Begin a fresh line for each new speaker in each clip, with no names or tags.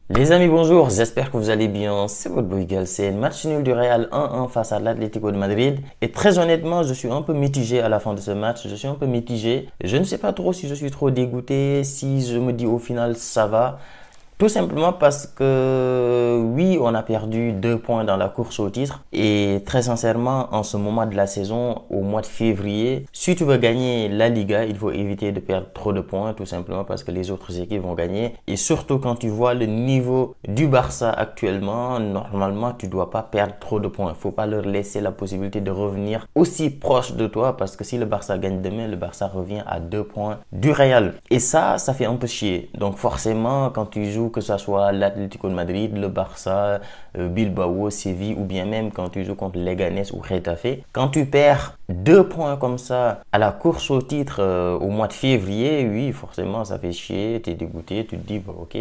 Les amis, bonjour, j'espère que vous allez bien. C'est votre boy Gal, c'est match nul du Real 1-1 face à l'Atlético de Madrid. Et très honnêtement, je suis un peu mitigé à la fin de ce match. Je suis un peu mitigé. Je ne sais pas trop si je suis trop dégoûté, si je me dis au final ça va. Tout simplement parce que oui, on a perdu 2 points dans la course au titre et très sincèrement, en ce moment de la saison, au mois de février, si tu veux gagner la Liga, il faut éviter de perdre trop de points, tout simplement parce que les autres équipes vont gagner. Et surtout quand tu vois le niveau du Barça actuellement, normalement, tu dois pas perdre trop de points. Faut pas leur laisser la possibilité de revenir aussi proche de toi parce que si le Barça gagne demain, le Barça revient à 2 points du Real. Et ça fait un peu chier. Donc forcément, quand tu joues que ce soit l'Atlético de Madrid, le Barça, Bilbao, Séville ou bien même quand tu joues contre Leganés ou Getafe. Quand tu perds 2 points comme ça à la course au titre au mois de février, oui, forcément ça fait chier, tu es dégoûté, tu te dis bah, ok,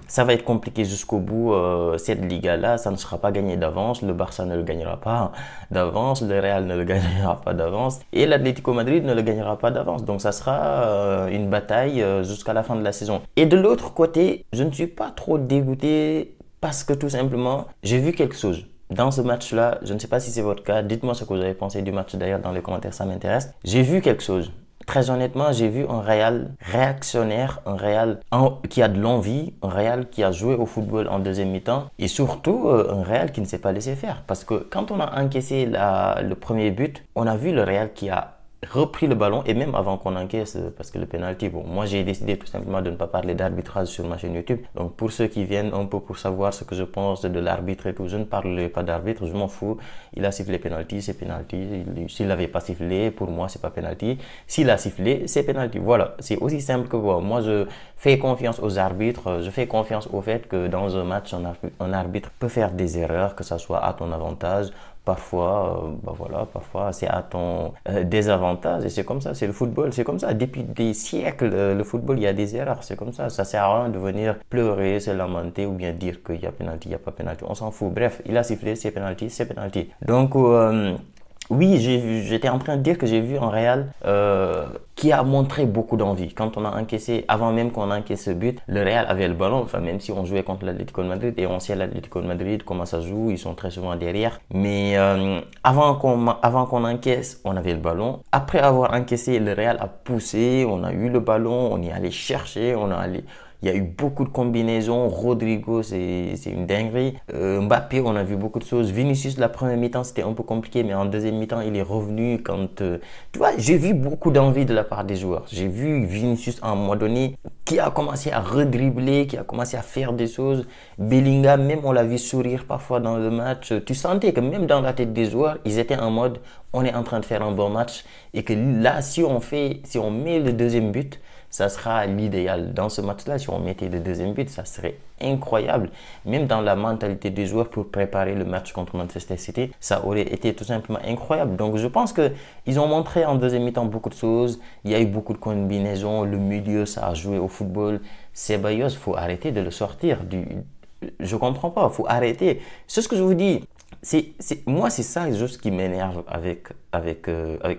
ça va être compliqué jusqu'au bout cette Liga-là, ça ne sera pas gagné d'avance, le Barça ne le gagnera pas d'avance, le Real ne le gagnera pas d'avance et l'Atlético Madrid ne le gagnera pas d'avance. Donc ça sera une bataille jusqu'à la fin de la saison. Et de l'autre côté, je ne suis pas trop dégoûté parce que tout simplement, j'ai vu quelque chose. Dans ce match-là, je ne sais pas si c'est votre cas, dites-moi ce que vous avez pensé du match d'ailleurs dans les commentaires, ça m'intéresse. J'ai vu quelque chose. Très honnêtement, j'ai vu un Real réactionnaire, un Real qui a de l'envie, un Real qui a joué au football en deuxième mi-temps et surtout un Real qui ne s'est pas laissé faire. Parce que quand on a encaissé le premier but, on a vu le Real qui a repris le ballon et même avant qu'on encaisse parce que le penalty, bon, moi j'ai décidé tout simplement de ne pas parler d'arbitrage sur ma chaîne YouTube. Donc pour ceux qui viennent un peu pour savoir ce que je pense de l'arbitre et tout, je ne parlerai pas d'arbitre, je m'en fous. Il a sifflé penalty, c'est penalty. S'il n'avait pas sifflé, pour moi c'est pas penalty. S'il a sifflé, c'est penalty. Voilà, c'est aussi simple que moi. Moi je fais confiance aux arbitres, je fais confiance au fait que dans un match, un arbitre peut faire des erreurs, que ça soit à ton avantage. Parfois, voilà, parfois c'est à ton désavantage et c'est comme ça, c'est le football, c'est comme ça. Depuis des siècles, le football, il y a des erreurs, c'est comme ça. Ça sert à rien de venir pleurer, se lamenter ou bien dire qu'il y a penalty, il n'y a pas penalty. On s'en fout. Bref, il a sifflé, c'est penalty, c'est penalty. Donc, oui, j'étais en train de dire que j'ai vu un Real qui a montré beaucoup d'envie. Quand on a encaissé, avant même qu'on encaisse ce but, le Real avait le ballon. Enfin, même si on jouait contre l'Atlético de Madrid et on sait l'Atlético de Madrid comment ça joue, ils sont très souvent derrière. Mais avant qu'on encaisse, on avait le ballon. Après avoir encaissé, le Real a poussé, on a eu le ballon, on y allait chercher, il y a eu beaucoup de combinaisons. Rodrigo, c'est une dinguerie. Mbappé, on a vu beaucoup de choses. Vinicius, la première mi-temps, c'était un peu compliqué, mais en deuxième mi-temps, il est revenu quand... tu vois, j'ai vu beaucoup d'envie de la part des joueurs. J'ai vu Vinicius, à un moment donné, qui a commencé à redribbler, qui a commencé à faire des choses. Bellingham, même, on l'a vu sourire parfois dans le match. Tu sentais que même dans la tête des joueurs, ils étaient en mode, on est en train de faire un bon match. Et que là, si on met le deuxième but, ça sera l'idéal. Dans ce match-là, si on mettait le deuxième but, ça serait incroyable. Même dans la mentalité des joueurs pour préparer le match contre Manchester City, ça aurait été tout simplement incroyable. Donc je pense qu'ils ont montré en deuxième mi-temps beaucoup de choses. Il y a eu beaucoup de combinaisons. Le milieu, ça a joué au football. Ceballos, il faut arrêter de le sortir. Je comprends pas, il faut arrêter. C'est ce que je vous dis. Moi, c'est ça juste qui m'énerve avec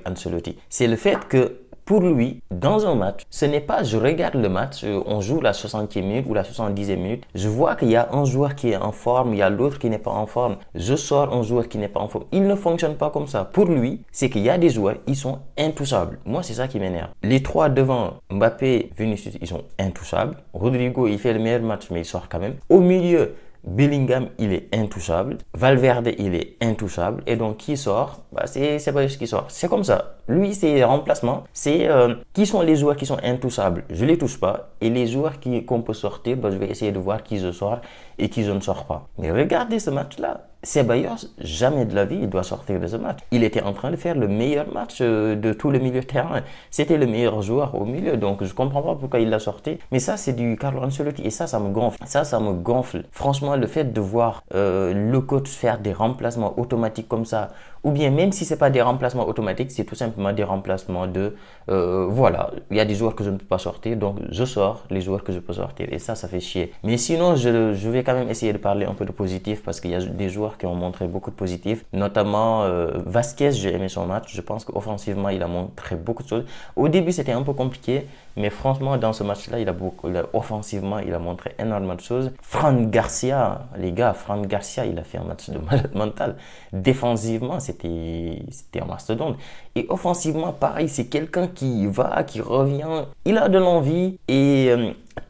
Ancelotti. C'est le fait que pour lui, dans un match, ce n'est pas je regarde le match, on joue la 60e minute ou la 70e minute, je vois qu'il y a un joueur qui est en forme, il y a l'autre qui n'est pas en forme, je sors un joueur qui n'est pas en forme. Il ne fonctionne pas comme ça. Pour lui, c'est qu'il y a des joueurs, ils sont intouchables. Moi, c'est ça qui m'énerve. Les trois devant, Mbappé, Vinicius, ils sont intouchables. Rodrigo, il fait le meilleur match, mais il sort quand même. Au milieu, Bellingham, il est intouchable. Valverde, il est intouchable. Et donc, qui sort? C'est pas juste qui sort. C'est comme ça. Lui, c'est remplacement. C'est qui sont les joueurs qui sont intouchables? Je les touche pas. Et les joueurs qu'on peut sortir, je vais essayer de voir qui je sors et qui je ne sors pas. Mais regardez ce match-là. Ceballos, jamais de la vie, il doit sortir de ce match. Il était en train de faire le meilleur match de tout le milieu de terrain. C'était le meilleur joueur au milieu. Donc, je comprends pas pourquoi il l'a sorti. Mais ça, c'est du Carlo Ancelotti. Et ça me gonfle. Ça me gonfle. Franchement, le fait de voir le coach faire des remplacements automatiques comme ça, ou bien même si c'est pas des remplacements automatiques, c'est tout simplement des remplacements de voilà, il y a des joueurs que je ne peux pas sortir, donc je sors les joueurs que je peux sortir et ça fait chier. Mais sinon, je vais quand même essayer de parler un peu de positif parce qu'il y a des joueurs qui ont montré beaucoup de positifs, notamment Vasquez, j'ai aimé son match. Je pense qu'offensivement, il a montré beaucoup de choses. Au début, c'était un peu compliqué, Mais franchement, dans ce match-là, offensivement, il a montré énormément de choses. Fran Garcia, les gars, Fran Garcia, il a fait un match de malade mental. Défensivement, c'était un mastodonte. Et offensivement, pareil, c'est quelqu'un qui va, qui revient. Il a de l'envie et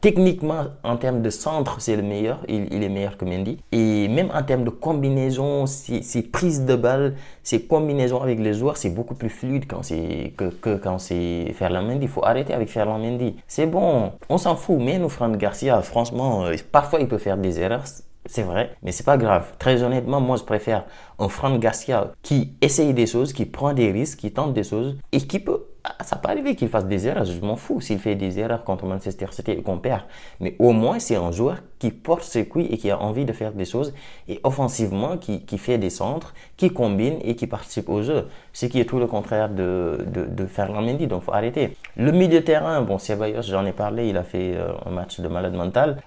techniquement, en termes de centre, c'est le meilleur. Il est meilleur que Mendy. Et même en termes de combinaison, ses prises de balle, ses combinaisons avec les joueurs, c'est beaucoup plus fluide que quand c'est Ferland Mendy. Il faut arrêter avec Ferland Mendy. C'est bon, on s'en fout. Mais nous, Fran Garcia, franchement, parfois il peut faire des erreurs. C'est vrai, mais c'est pas grave. Très honnêtement, moi, je préfère un Fran Garcia qui essaye des choses, qui prend des risques, qui tente des choses et qui peut... Ça peut arriver qu'il fasse des erreurs, je m'en fous s'il fait des erreurs contre Manchester City et qu'on perd. Mais au moins, c'est un joueur qui porte ses couilles et qui a envie de faire des choses. Et offensivement, qui fait des centres, qui combine et qui participe au jeu. Ce qui est tout le contraire de Ferland Mendy, donc il faut arrêter. Le milieu de terrain, bon, Ceballos, j'en ai parlé, il a fait un match de malade mental.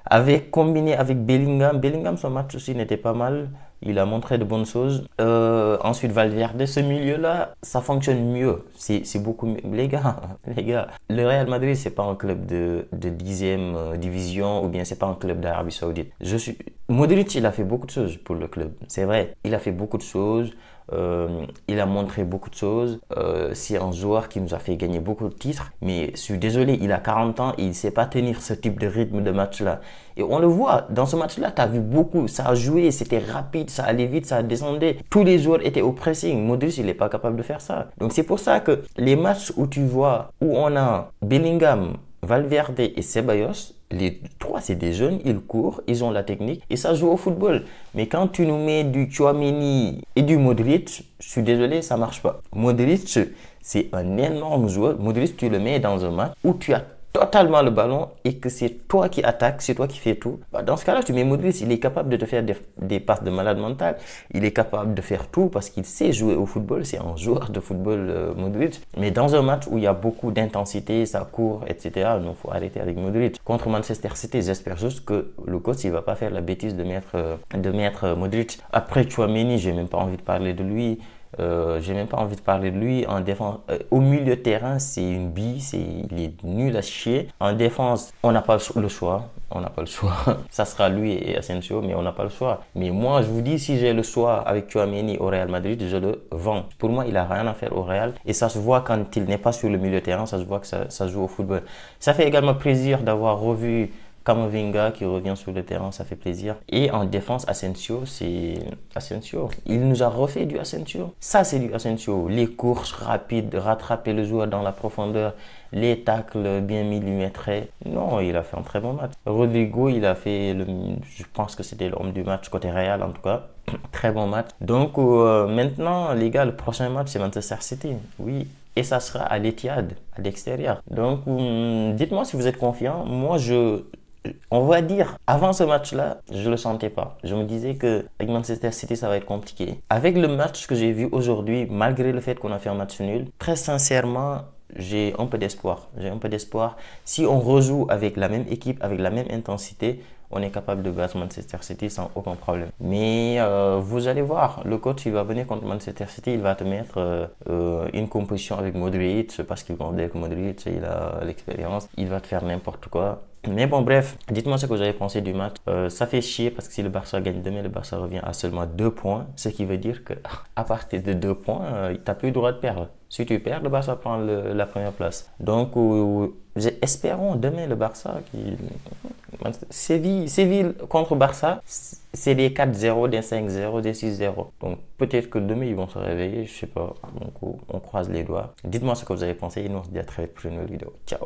Combiné avec Bellingham. Bellingham, son match aussi n'était pas mal. Il a montré de bonnes choses. Ensuite, Valverde, ce milieu-là, ça fonctionne mieux. C'est beaucoup mieux. Les gars, le Real Madrid, c'est pas un club de 10e division ou bien c'est pas un club d'Arabie Saoudite. Modric, il a fait beaucoup de choses pour le club. C'est vrai, il a fait beaucoup de choses. Il a montré beaucoup de choses. C'est un joueur qui nous a fait gagner beaucoup de titres. Mais je suis désolé, il a 40 ans et il ne sait pas tenir ce type de rythme de match-là. Et on le voit, dans ce match-là, tu as vu beaucoup. Ça a joué, c'était rapide, ça allait vite, ça descendait. Tous les joueurs étaient au pressing. Modric, il n'est pas capable de faire ça. Donc c'est pour ça que les matchs où tu vois, où on a Bellingham, Valverde et Ceballos, les trois, c'est des jeunes, ils courent, ils ont la technique et ça joue au football. Mais quand tu nous mets du Tchouaméni et du Modric, je suis désolé, ça marche pas. Modric, c'est un énorme joueur. Modric, tu le mets dans un match où tu as totalement le ballon et que c'est toi qui attaques, c'est toi qui fais tout. Dans ce cas-là, tu mets Modric, il est capable de te faire des passes de malade mental. Il est capable de faire tout parce qu'il sait jouer au football. C'est un joueur de football, Modric. Mais dans un match où il y a beaucoup d'intensité, ça court, etc., il faut arrêter avec Modric. Contre Manchester City, j'espère juste que le coach il va pas faire la bêtise de mettre Modric. Après Tchouaméni, j'ai même pas envie de parler de lui. J'ai même pas envie de parler de lui en défense. Au milieu de terrain, c'est une bille, il est nul à chier. En défense, on n'a pas le choix. On n'a pas le choix. Ça sera lui et Asensio, mais on n'a pas le choix. Mais moi, je vous dis, si j'ai le choix avec Tchouaméni au Real Madrid, je le vends. Pour moi, il a rien à faire au Real. Et ça se voit quand il n'est pas sur le milieu de terrain, ça se voit que ça joue au football. Ça fait également plaisir d'avoir revu Camavinga qui revient sur le terrain, ça fait plaisir. Et en défense, Asensio, c'est Asensio. Il nous a refait du Asensio. Ça, c'est du Asensio. Les courses rapides, rattraper le joueur dans la profondeur, les tacles bien millimétrés. Non, il a fait un très bon match. Rodrigo, il a fait, je pense que c'était l'homme du match côté Real en tout cas. Très bon match. Donc maintenant, les gars, le prochain match, c'est Manchester City. Oui. Et ça sera à l'Etihad, à l'extérieur. Donc, dites-moi si vous êtes confiant. Moi, on va dire, avant ce match-là, je ne le sentais pas. Je me disais qu'avec Manchester City, ça va être compliqué. Avec le match que j'ai vu aujourd'hui, malgré le fait qu'on a fait un match nul, très sincèrement, j'ai un peu d'espoir. J'ai un peu d'espoir. Si on rejoue avec la même équipe, avec la même intensité, on est capable de battre Manchester City sans aucun problème. Mais vous allez voir, le coach, il va venir contre Manchester City, il va te mettre une composition avec Modric, parce qu'il connaît que Modric, il a l'expérience, il va te faire n'importe quoi. Mais bon, bref, dites-moi ce que vous avez pensé du match. Ça fait chier parce que si le Barça gagne demain, le Barça revient à seulement 2 points. Ce qui veut dire qu'à partir de 2 points, tu n'as plus le droit de perdre. Si tu perds, le Barça prend la première place. Donc, espérons demain le Barça Séville contre Barça, c'est des 4-0, des 5-0, des 6-0. Donc peut-être que demain ils vont se réveiller, je sais pas. Donc on croise les doigts. Dites-moi ce que vous avez pensé et nous on se dit à très vite pour une nouvelle vidéo. Ciao.